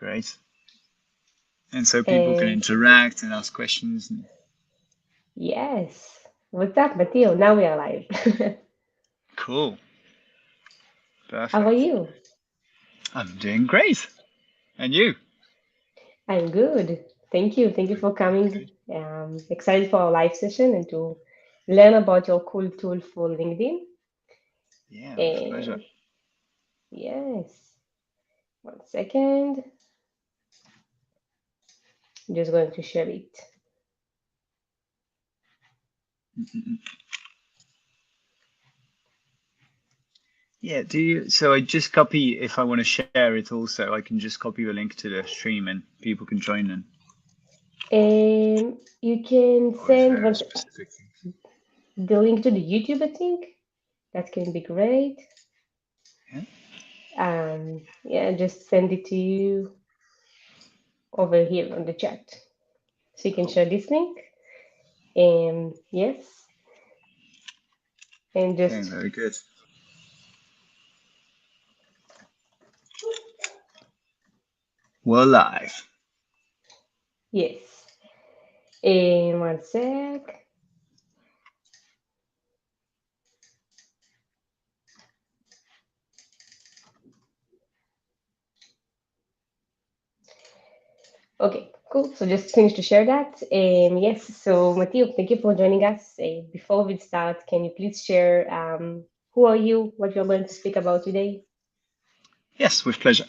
Great. And so people can And interact and ask questions. yes, what's up, Matteo? Now we are live. Cool. How are Perfect. you? I'm doing great. And you? I'm good. Thank you. Thank you Good, for good, coming. good. Excited for our live session and to learn about your cool tool for LinkedIn. Yeah, with pleasure. And yes, 1 second. I'm just going to share it. Mm-mm. Yeah, do you? So I just copy, if I want to share it also, I can just copy the link to the stream and people can join in. You can Or is send there a once specific thing? the link to the YouTube, I think. That can be great. Yeah. Yeah, just send it to you over here on the chat. So you can Cool. share this link. Yes, and Okay, just very good. We're live. yes. And 1 sec. Okay, cool. So just finished to share that. Yes, so Matteo, thank you for joining us. Before we start, can you please share who are you, what you're going to speak about today? Yes, with pleasure.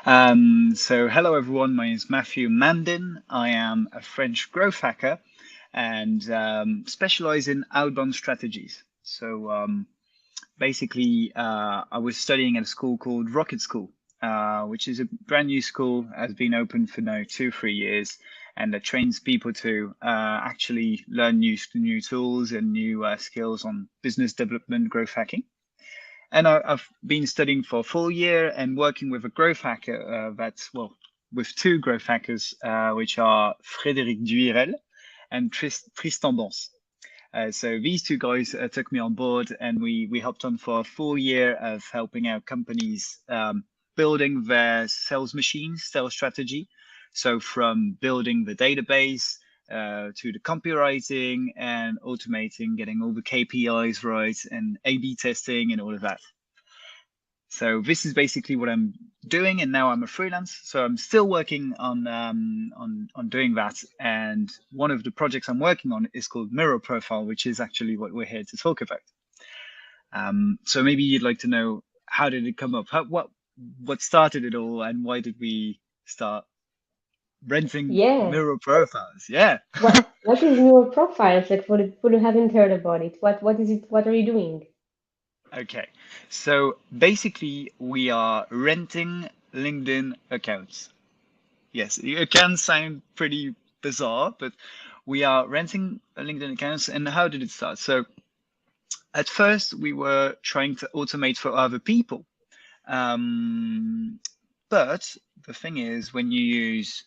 So hello everyone, my name is Matthew Mandin. I am a French growth hacker and specialize in outbound strategies. So basically, I was studying at a school called Rocket School, which is a brand new school, has been open for now 2, 3 years, and that trains people to actually learn new tools and new skills on business development, growth hacking. And I've been studying for a full year and working with a growth hacker that's, well, with two growth hackers, which are Frédéric Duirel and Tristan Bons. So these two guys took me on board, and we helped on for a full year of helping out companies building their sales machines, sales strategy. So from building the database to the copywriting and automating, getting all the KPIs right, and A/B testing and all of that. So this is basically what I'm doing, and now I'm a freelance. So I'm still working on doing that. And one of the projects I'm working on is called Mirrorprofile, which is actually what we're here to talk about. So maybe you'd like to know, how did it come up? What started it all, and why did we start renting Yeah. mirror profiles? Yeah. What is your profiles? Like for the people who haven't heard about it, what is it? What are you doing? Okay. So basically, we are renting LinkedIn accounts. Yes, it can sound pretty bizarre, but we are renting LinkedIn accounts. And how did it start? So at first, we were trying to automate for other people. Um, but the thing is, when you use,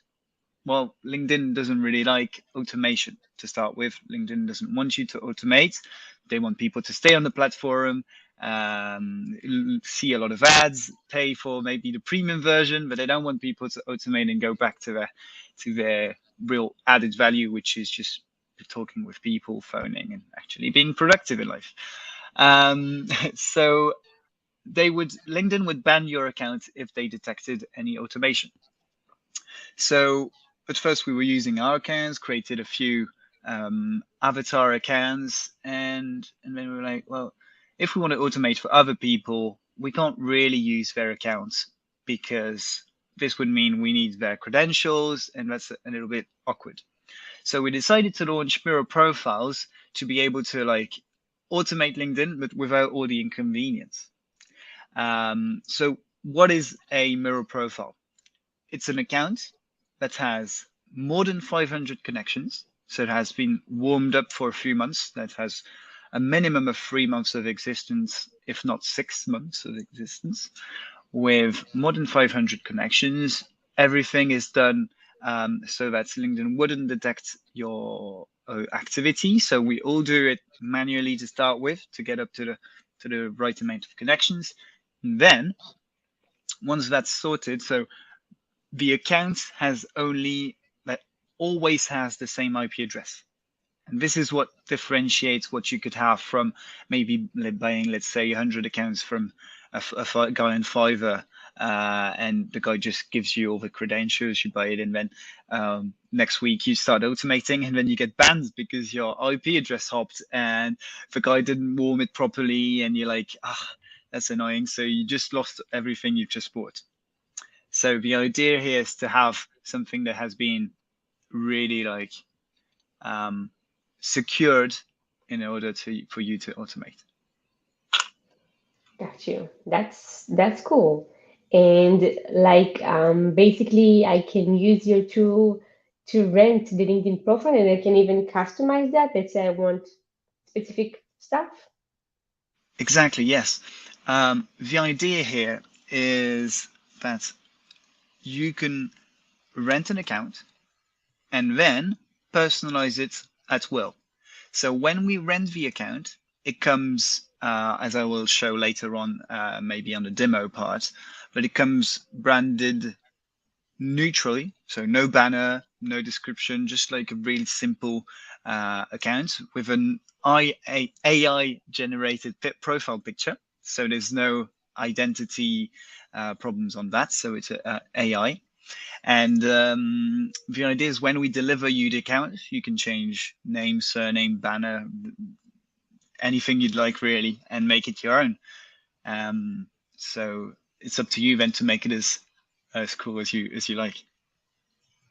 well, LinkedIn doesn't really like automation to start with. LinkedIn doesn't want you to automate. They want people to stay on the platform, see a lot of ads, pay for maybe the premium version, but they don't want people to automate and go back to their real added value, which is just talking with people, phoning, and actually being productive in life. So LinkedIn would ban your account if they detected any automation. So at first we were using our accounts, created a few avatar accounts, and then we were like, well, if we want to automate for other people, we can't really use their accounts because this would mean we need their credentials, and that's a little bit awkward. So we decided to launch Mirrorprofiles to be able to like automate LinkedIn, but without all the inconvenience. So what is a Mirrorprofile? It's an account that has more than 500 connections. So it has been warmed up for a few months. That has a minimum of 3 months of existence, if not 6 months of existence, with more than 500 connections. Everything is done so that LinkedIn wouldn't detect your activity. So we all do it manually to start with to get up to the right amount of connections. And then once that's sorted, so the account has only that always has the same IP address. And this is what differentiates what you could have from maybe buying, let's say, 100 accounts from a guy on Fiverr, and the guy just gives you all the credentials, you buy it, and then next week you start automating, and then you get banned because your IP address hopped and the guy didn't warm it properly, and you're like, ah, that's annoying. So you just lost everything you've just bought. So the idea here is to have something that has been really like um, secured in order for you to automate. Got you. That's cool. And like basically I can use your tool to rent the LinkedIn profile and I can even customize that. Let's say I want specific stuff. Exactly, yes. The idea here is that you can rent an account and then personalize it at will. So when we rent the account, it comes, as I will show later on, maybe on the demo part, but it comes branded neutrally, so no banner, no description, just like a really simple account with an AI generated profile picture. So there's no identity problems on that. So it's AI. And the idea is when we deliver you the account, you can change name, surname, banner, anything you'd like really, and make it your own. So it's up to you then to make it as cool as you like.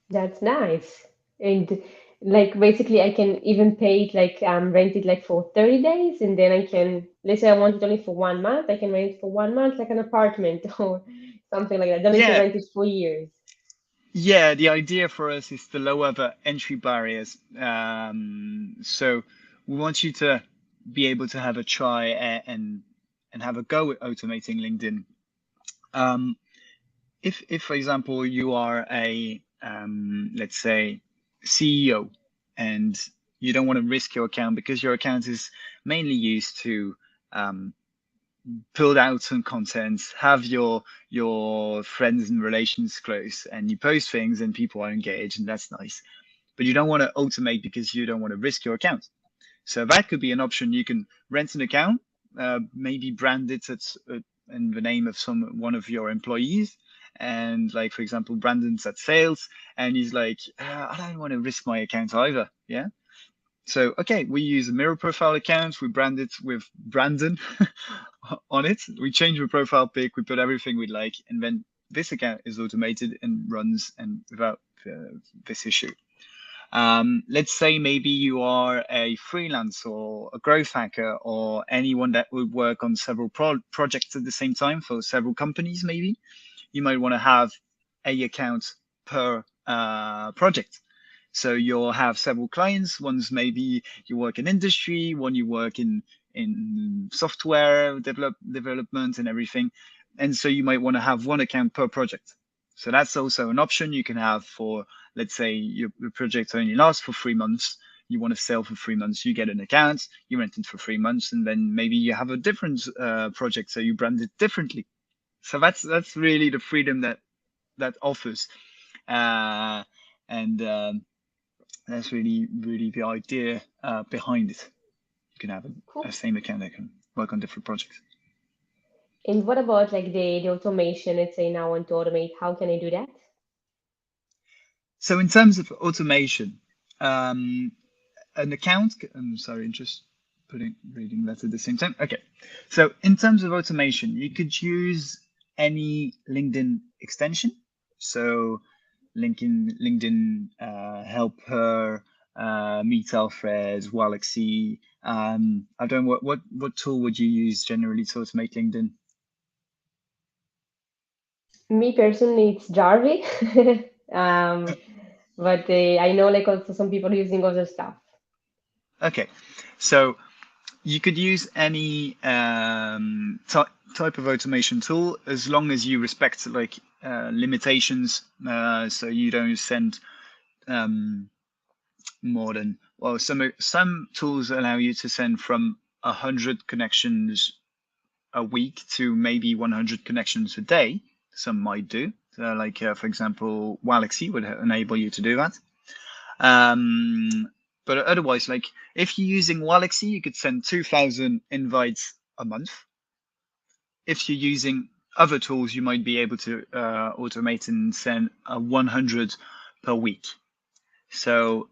That's nice. And like basically I can even pay it like rent it like for 30 days and then I can let's say I want it only for 1 month, I can rent it for 1 month like an apartment or something like that. Don't need to Yeah, rent it for years. yeah. The idea for us is to lower the entry barriers. So we want you to be able to have a try and have a go at automating LinkedIn. Um, if for example you are a let's say CEO and you don't want to risk your account because your account is mainly used to um, build out some content, have your friends and relations close, and you post things and people are engaged, and that's nice. But you don't want to automate because you don't want to risk your account. So that could be an option. You can rent an account, maybe brand it in the name of one of your employees. And like, for example, Brandon's at sales and he's like, I don't want to risk my account either. Yeah. So, okay, we use a Mirrorprofile account. We brand it with Brandon on it. We change the profile pic. We put everything we like. And then this account is automated and runs and without this issue. Let's say maybe you are a freelance or a growth hacker or anyone that would work on several projects at the same time for several companies, maybe. You might want to have a account per project. So you'll have several clients. One's maybe you work in industry, one you work in software development and everything. And so you might want to have one account per project. So that's also an option you can have for, let's say your project only lasts for 3 months. You want to sell for 3 months, you get an account, you rent it for 3 months, and then maybe you have a different project, so you brand it differently. So that's really the freedom that offers, uh, and that's really the idea behind it. You can have a Cool. same account that can work on different projects. And what about like the automation? Let's say now I want to automate. How can I do that? So in terms of automation, um, an account. I'm sorry, I'm just reading that at the same time. Okay, so in terms of automation, you could use any LinkedIn extension. So LinkedIn Helper, Meet Alfred, Walaxy. I don't know what tool would you use generally to automate LinkedIn? Me personally, it's Jarvie. um, but I know like also some people using other stuff. Okay, so you could use any type of automation tool as long as you respect like limitations. So you don't send um, more than well, some tools allow you to send from 100 connections a week to maybe 100 connections a day. Some might do. So like, for example, Galaxy would enable you to do that. But otherwise, like if you're using Galaxy, you could send 2,000 invites a month. If you're using other tools, you might be able to automate and send 100 per week. So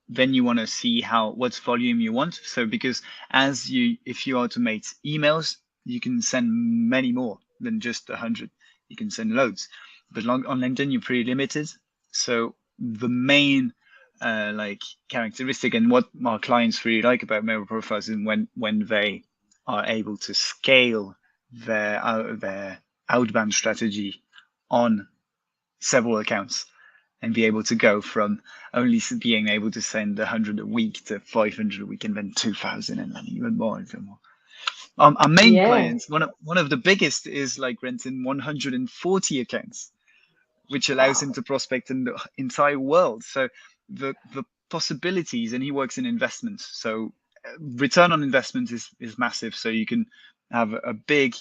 then you want to see what volume you want. So because if you automate emails, you can send many more than just 100. You can send loads, but on LinkedIn you're pretty limited. So the main like characteristic and what our clients really like about Mirrorprofiles is when they are able to scale their outbound strategy on several accounts and be able to go from only being able to send 100 a week to 500 a week and then 2,000 and then even more and more. Our main Yeah, clients, one of the biggest is like renting 140 accounts, which allows him wow. to prospect in the entire world. So the possibilities, and he works in investments. So return on investment is massive. So you can have a big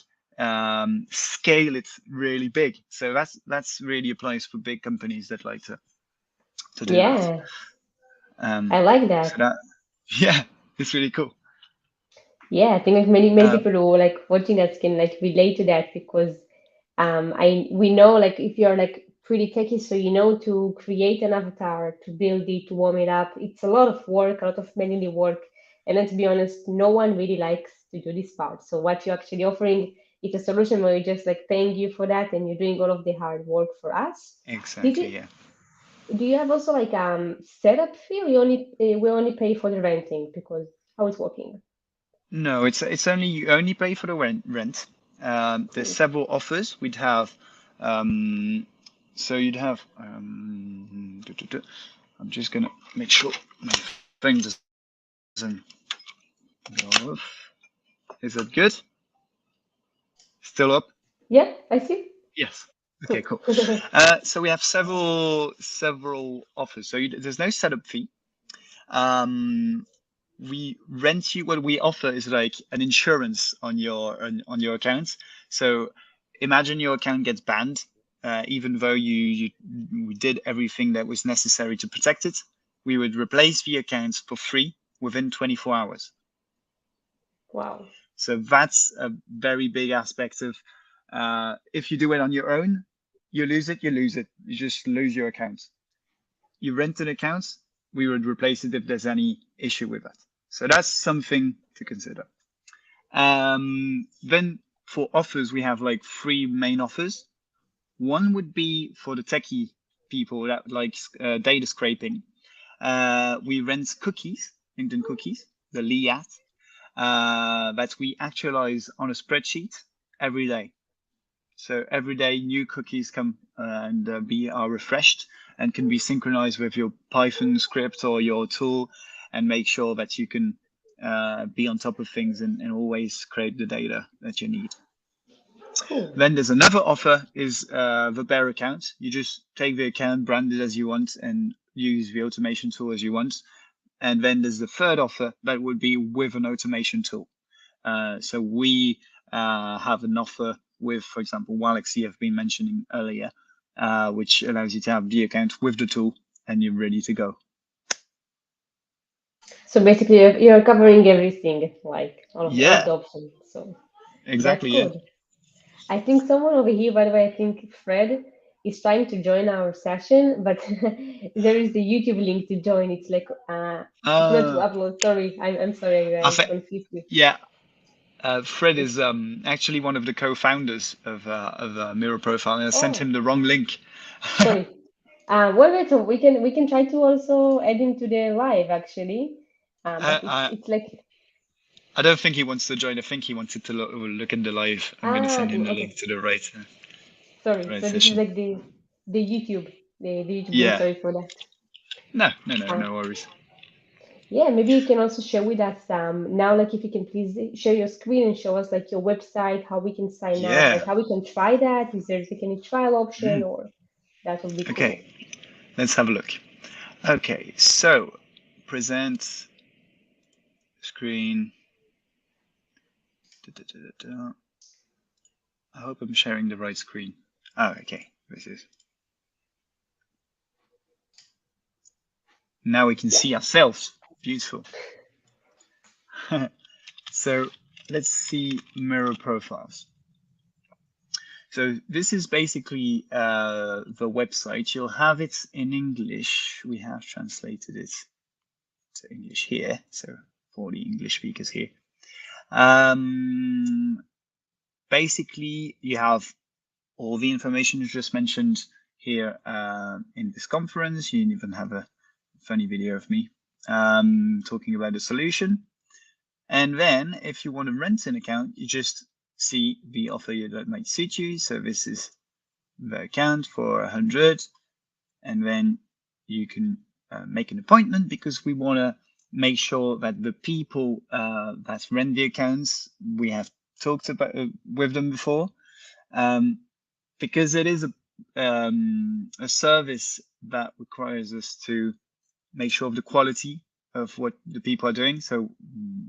scale. It's really big. So that's really applies for big companies that like to do that. Yeah, I Um, like so that. that yeah, it's really cool. Yeah, I think like many Um, people who like watching that can like relate to that because I we know like if you're like pretty techy, so you know to create an avatar, to build it, to warm it up. It's a lot of work, a lot of manually work. And then to be honest, no one really likes to do this part. So what you're actually offering is a solution where you just like thank you for that and you're doing all of the hard work for us. Did exactly. you Yeah. do you have also like setup fee or you only we only pay for the renting because how it's working? No, it's only you only pay for the rent. There's Cool. several offers. We'd have so you'd have I'm just gonna make sure my thing doesn't go off. Is that good? Still up? Yeah, I see. Yes. Okay, Cool. cool. So we have several offers. So there's no setup fee. Um, we rent you. What we offer is like an insurance on your account. So imagine your account gets banned, even though we did everything that was necessary to protect it. We would replace the account for free within 24 hours. Wow. So that's a very big aspect of if you do it on your own, you lose it, you lose it. You just lose your account. You rent an account, we would replace it if there's any issue with that. So that's something to consider. Then for offers, we have like three main offers. One would be for the techie people that like data scraping. We rent cookies, LinkedIn cookies, the LIAT, that we actualize on a spreadsheet every day. So every day new cookies come and are refreshed and can be synchronized with your Python script or your tool and make sure that you can be on top of things and always scrape the data that you need. Cool. Then there's another offer is the Bear account. You just take the account, brand it as you want, and use the automation tool as you want. And then there's the third offer that would be with an automation tool. So we have an offer with, for example, Galaxy I've been mentioning earlier, which allows you to have the account with the tool and you're ready to go. So basically, you're covering everything, like all of Yeah, the options. So that's exactly. Yeah. good. I think someone over here, by the way, I think Fred is trying to join our session, but there is the YouTube link to join. It's like it's not to Uh, upload. Sorry, I'm sorry, I I think, confused you. yeah, Fred It's is actually one of the co-founders of Mirror Profile, and I sent him oh, the wrong link. sorry. Wait, so we can try to also add him to the live actually. But it's I it's like I don't think he wants to join. I think he wanted to look in the live. I'm going to send him the okay. link to the Sorry. right So this is session. like the YouTube the YouTube link. Yeah. Sorry for that. Uh, No worries. yeah, maybe you can also share with us now, like if you can please share your screen and show us like your website, how we can sign up, like Yeah. how we can try that. Is there like any trial option Mm. or that would be Okay. cool. Let's have a look. Okay. So present screen. Da, da, da, da, da. I hope I'm sharing the right screen. Oh, okay. This is. Now we can see ourselves. Beautiful. So let's see mirror profiles. So this is basically the website. You'll have it in English. We have translated it to English here. So for the English speakers here. Basically, you have all the information you just mentioned here in this conference. You even have a funny video of me talking about the solution. And then if you want to rent an account, you just see the offer that might suit you. So this is the account for 100, and then you can make an appointment, because we want to make sure that the people that rent the accounts, we have talked about with them before, because it is a service that requires us to make sure of the quality of what the people are doing. So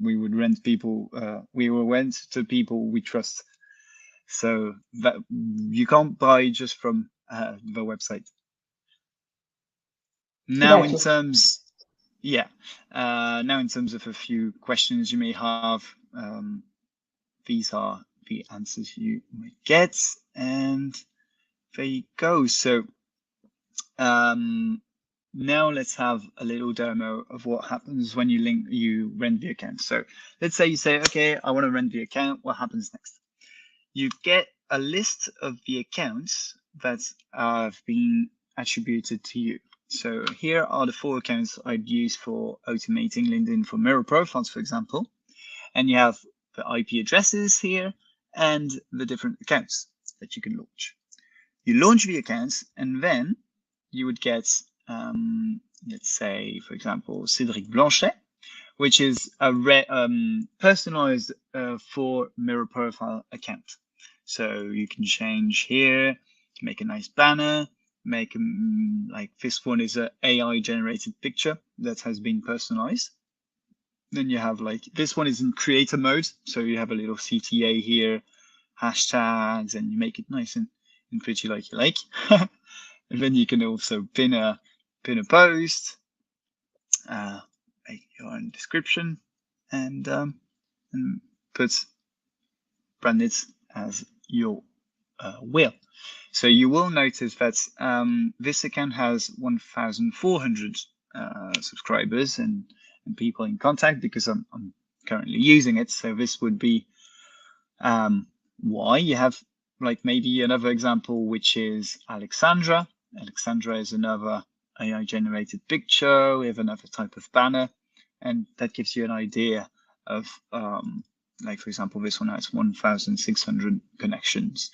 we would rent people, we will rent to people we trust. So that you can't buy just from the website. Now in terms, now in terms of a few questions you may have, these are the answers you might get, and there you go. So now let's have a little demo of what happens when you rent the account. So let's say you say, okay, I want to rent the account. What happens next? You get a list of the accounts that have been attributed to you. So here are the 4 accounts I'd use for automating LinkedIn for mirror profiles, for example. And you have the IP addresses here and the different accounts that you can launch. You launch the accounts, and then you would get, let's say, for example, Cédric Blanchet, which is a personalized for mirror profile account. So you can change here, make a nice banner, make like this one is an AI generated picture that has been personalized. Then you have like, this one is in creator mode. So you have a little CTA here, hashtags, and you make it nice and pretty like you like. And then you can also pin a post, make your own description, and brand it as your will. So you will notice that this account has 1,400 subscribers and people in contact, because I'm currently using it. So this would be why. You have like maybe another example, which is Alexandra. Alexandra is another AI generated picture with another type of banner, and that gives you an idea of like, for example, this one has 1,600 connections.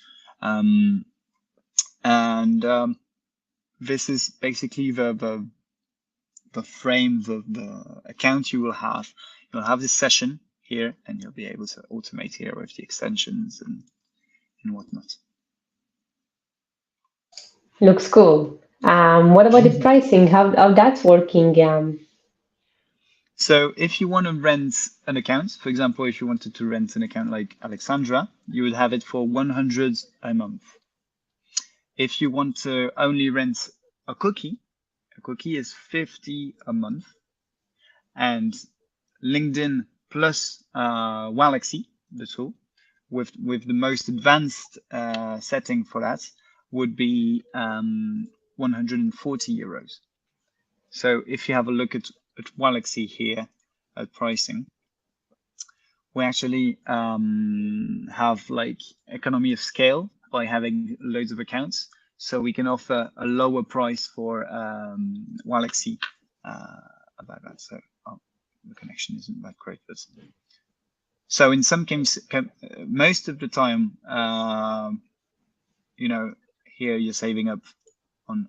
This is basically the frame, the account you will have. You'll have this session here, and you'll be able to automate here with the extensions and whatnot. Looks cool. What about the pricing? How that's working? So if you want to rent an account, for example, if you wanted to rent an account like Alexandra, you would have it for 100 a month. If you want to only rent a cookie is 50 a month. And LinkedIn plus Galaxy, the tool, with the most advanced setting for that, would be 140 euros. So if you have a look at Galaxy here at pricing, we actually have like economy of scale by having loads of accounts. So we can offer a lower price for Galaxy about that. So the connection isn't that great, but so in some cases, most of the time, you know, here you're saving up on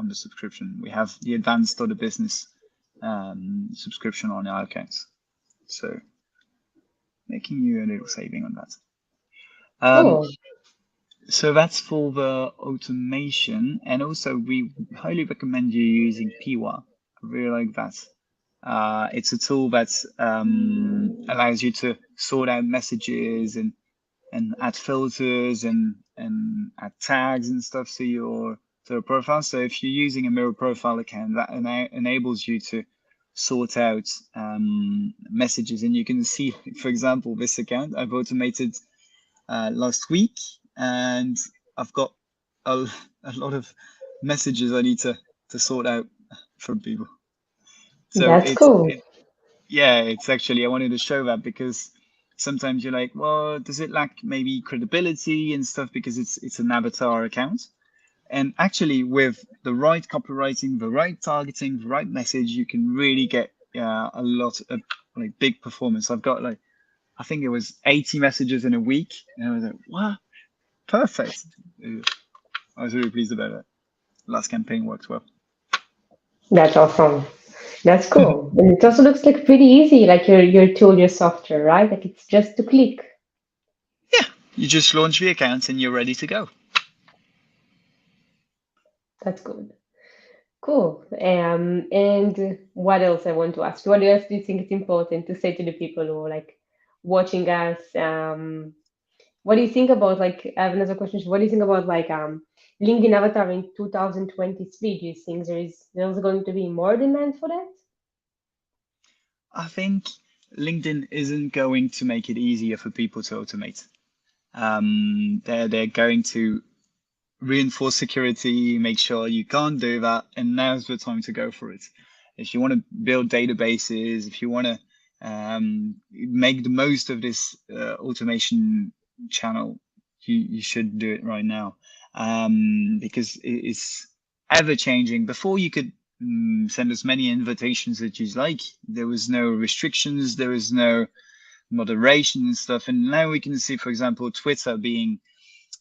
the subscription. We have the advanced or the business subscription on our accounts, so making you a little saving on that. Cool. So that's for the automation, and also we highly recommend you using Piwa. I really like that. It's a tool that allows you to sort out messages and and add filters and add tags and stuff to your profile. So if you're using a mirror profile account, that enables you to sort out messages. And you can see, for example, this account I've automated last week, and I've got a, a lot of messages I need to sort out from people. So That's cool. yeah, it's actually, I wanted to show that because sometimes you're like, well, does it lack maybe credibility and stuff because it's an avatar account? And actually, with the right copywriting, the right targeting, the right message, you can really get a lot of like big performance. I've got like, I think it was 80 messages in a week, and I was like, wow, perfect. I was really pleased about it. Last campaign worked well. That's awesome. That's cool. And it also looks like pretty easy, like your tool, your software, right? Like it's just to click. Yeah, you just launch the account and you're ready to go. That's good. Cool. And what else I want to ask you? What else do you think is important to say to the people who are like watching us? What do you think about like I have another question. What do you think about like LinkedIn Avatar in 2023? Do you think there's going to be more demand for that? I think LinkedIn isn't going to make it easier for people to automate. They're going to reinforce security, make sure you can't do that, and now's the time to go for it. If you want to build databases, if you want to make the most of this automation channel, you should do it right now, because it's ever changing. Before you could send as many invitations as you like. There was no restrictions, there was no moderation and stuff. And now we can see, for example, Twitter being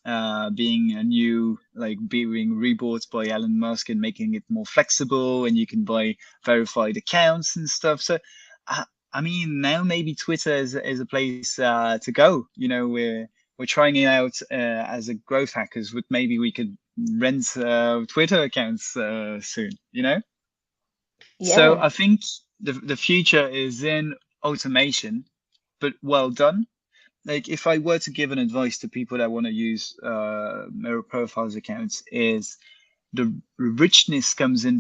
a new, like being rebought by Elon Musk and making it more flexible, and you can buy verified accounts and stuff. So I mean, now maybe Twitter is a place to go. You know, we're trying it out as a growth hackers, but maybe we could rent Twitter accounts soon, you know. So Yeah. I think the future is in automation, but well done. Like if I were to give an advice to people that want to use mirror profiles accounts, is the richness comes in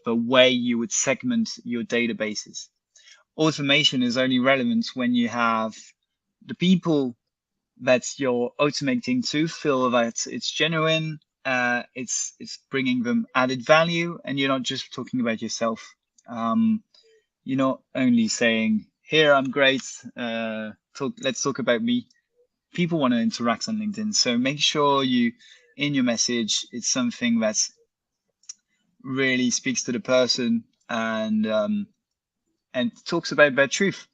the way you would segment your databases. Automation is only relevant when you have the people that you're automating to feel that it's genuine, it's bringing them added value, and you're not just talking about yourself. You're not only saying, "Here, I'm great. Let's talk about me." People want to interact on LinkedIn, so make sure in your message, it's something that really speaks to the person and talks about their truth.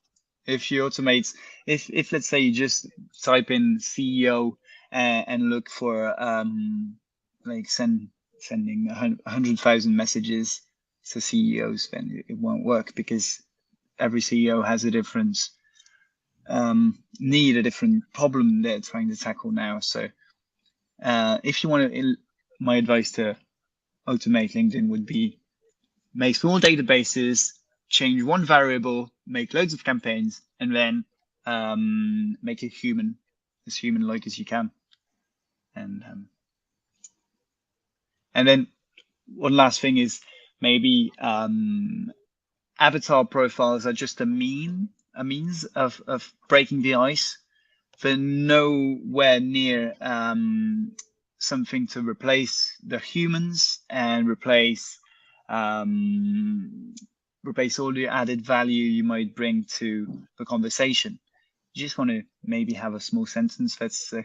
If you automate, if let's say you just type in CEO and look for like sending 100,000 messages to CEOs, then it won't work because every CEO has a different need, a different problem they're trying to tackle now. So if you want to, my advice to automate LinkedIn would be make small databases, change one variable, make loads of campaigns, and then make it as human-like as you can. And then one last thing is maybe avatar profiles are just a means of breaking the ice. They're nowhere near something to replace the humans and replace all the added value you might bring to the conversation. You just want to maybe have a small sentence that's a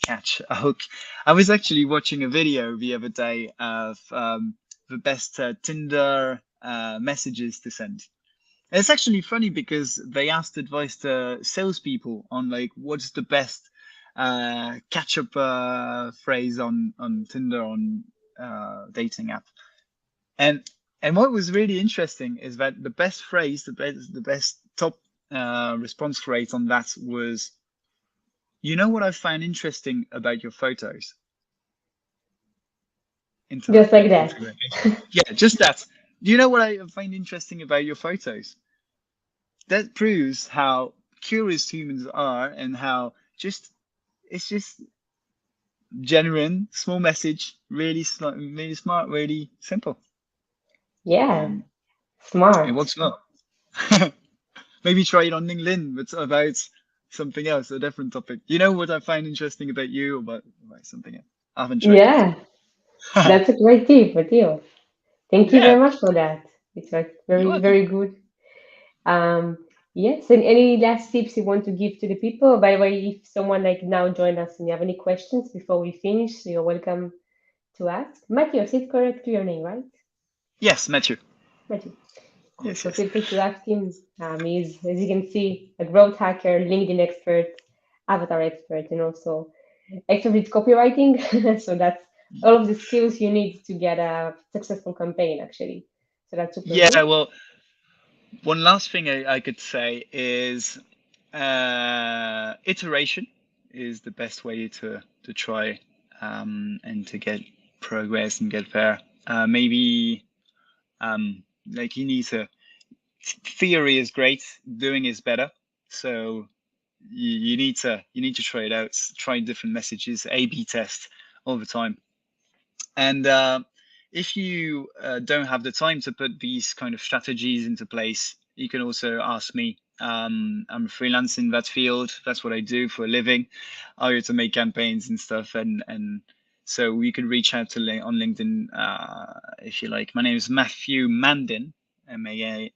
catch, a hook. I was actually watching a video the other day of the best Tinder messages to send. And it's actually funny because they asked advice to salespeople on like what's the best catch-up phrase on Tinder on dating app. And what was really interesting is that the best phrase, the best top response rate on that was, you know what I find interesting about your photos? Just like that. Yeah, just that. Do you know what I find interesting about your photos? That proves how curious humans are and how just it's just genuine, small message, really smart, really simple. Yeah, Um, it smart. works well. Maybe try it on LinkedIn, but about something else, a different topic. You know what I find interesting about you, or about something else? I haven't tried it. Yeah, that's a great tip, Matteo. Thank you Yeah, very much for that. It's like you're very, welcome. very good. Um, yes, and any last tips you want to give to the people? By the way, if someone like now joined us and you have any questions before we finish, you're welcome to ask. Matthew, is it correct to your name, right? Yes, Matthew. Matthew. Cool. Yes, So yes. feel free to ask him. He's, as you can see, a growth hacker, LinkedIn expert, avatar expert, and also expert with copywriting. So that's all of the skills you need to get a successful campaign, actually. So that's super Yeah, good. well, one last thing I could say is iteration is the best way to try and to get progress and get there. Maybe like you need to theory is great, doing is better. So you need to try it out, try different messages, A/B test all the time. And if you don't have the time to put these kind of strategies into place, you can also ask me. I'm freelance in that field. That's what I do for a living. I automate campaigns and stuff, and so you can reach out to on LinkedIn if you like. My name is Matthew Mandin, Mandin.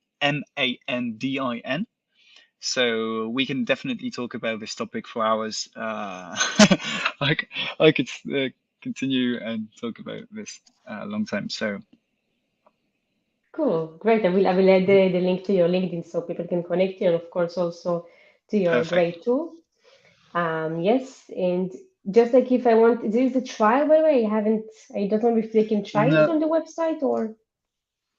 So we can definitely talk about this topic for hours. I, I could continue and talk about this a long time. So Cool, great. I will add the link to your LinkedIn so people can connect you, and of course also to your perfect. great tool. Yes, and just like if I want, this is a trial by the way. I don't know if they can try it No, on the website or.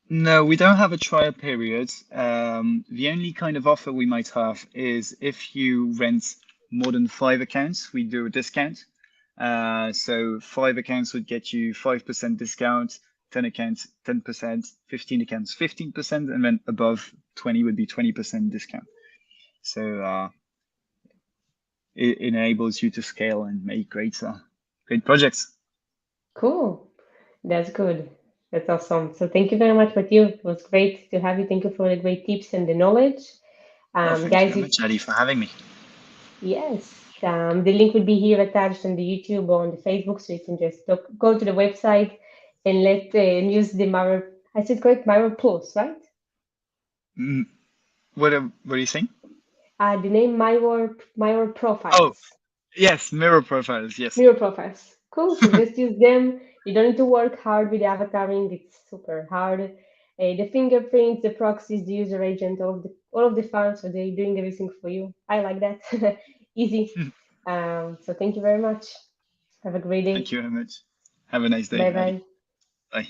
no, we don't have a trial period. The only kind of offer we might have is if you rent more than 5 accounts, we do a discount. So 5 accounts would get you 5% discount, 10 accounts, 10%, 15 accounts, 15%, and then above 20 would be 20% discount. So it enables you to scale and make great projects. Cool. That's good. That's awesome. So thank you very much, Matthew. It was great to have you. Thank you for the great tips and the knowledge. Oh, thank you Guys, very if much, Ali, for having me. yes, the link will be here attached on the YouTube or on the Facebook, so you can just go to the website and and use the Mirror. I said correct, Mirror Plus, right? Mm, what are you saying? The name Mirror Oh, Profiles. yes, mirror profiles. Yes. Mirror profiles. Cool. So just use them. You don't need to work hard with avataring. It's super hard. The fingerprints, the proxies, the user agent, all of the files. So they're doing everything for you. I like that. Easy. So thank you very much. Have a great Thank day. you very much. Have a nice day, Bye Ali. bye. Bye.